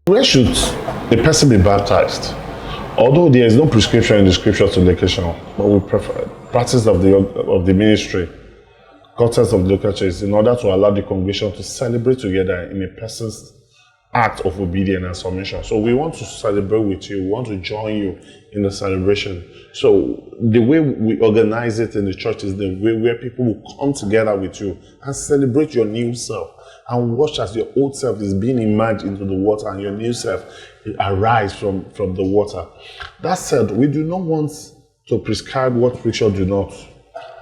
Where should a person be baptized? Although there is no prescription in the scriptures to location, but we prefer practice of the ministry, context of the local church, in order to allow the congregation to celebrate together in a person's act of obedience and submission. So we want to celebrate with you. We want to join you in the celebration. So the way we organize it in the church is the way where people will come together with you and celebrate your new self and watch as your old self is being immersed into the water and your new self arise from the water. That said, we do not want to prescribe what scripture do not,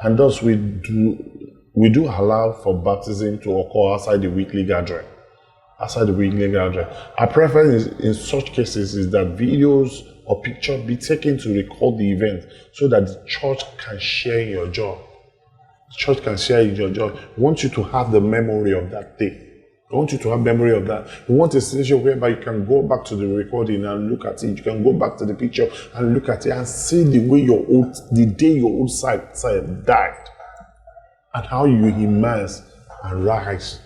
and thus we do allow for baptism to occur outside the weekly gathering. Our preference in such cases is that videos or pictures be taken to record the event so that the church can share in your joy. We want you to have the memory of that day. We want you to have memory of that. We want a situation whereby you can go back to the recording and look at it. You can go back to the picture and look at it and see the way the day your old self died and how you immerse and rise.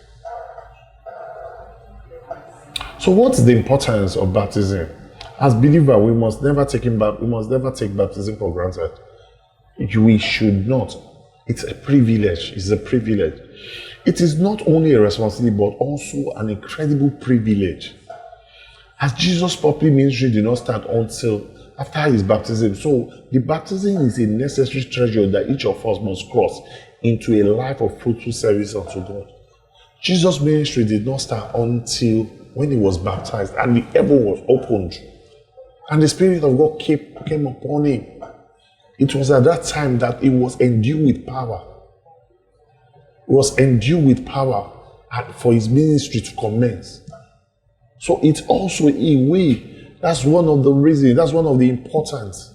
So what's the importance of baptism? As believers, we must never take baptism for granted. We should not. It's a privilege. It is not only a responsibility, but also an incredible privilege. As Jesus' public ministry did not start until after his baptism, so the baptism is a necessary treasure that each of us must cross into a life of fruitful service unto God. Jesus' ministry did not start until when he was baptized and the heaven was opened and the Spirit of God came upon him. It was at that time that he was endued with power. He was endued with power for his ministry to commence. So it's also a way. That's one of the reasons. That's one of the importance.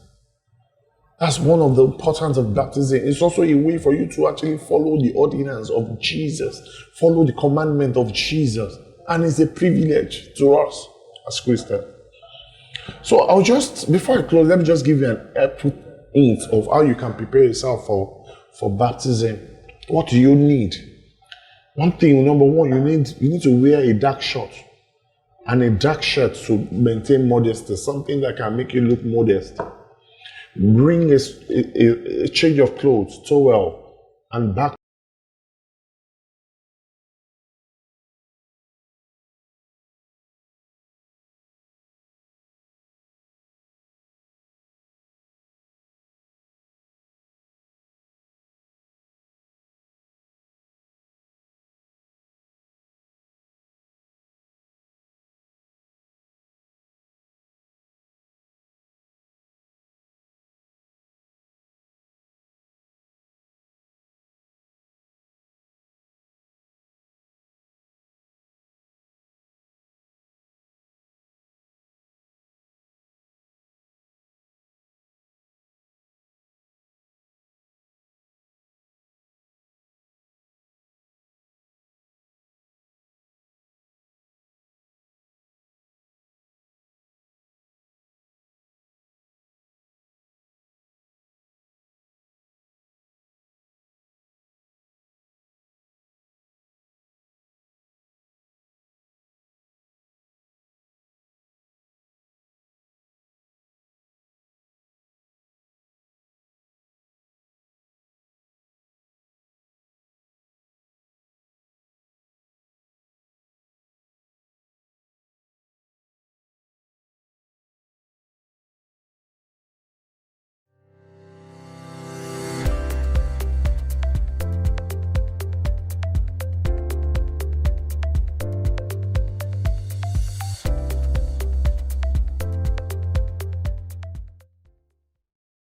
That's one of the importance of baptism. It's also a way for you to actually follow the ordinance of Jesus, follow the commandment of Jesus. And it's a privilege to us as Christians. So before I close, let me just give you an hint of how you can prepare yourself for baptism. What do you need? One thing, number one, you need to wear a dark shirt. And a dark shirt to maintain modesty, something that can make you look modest. Bring a change of clothes, towel, and back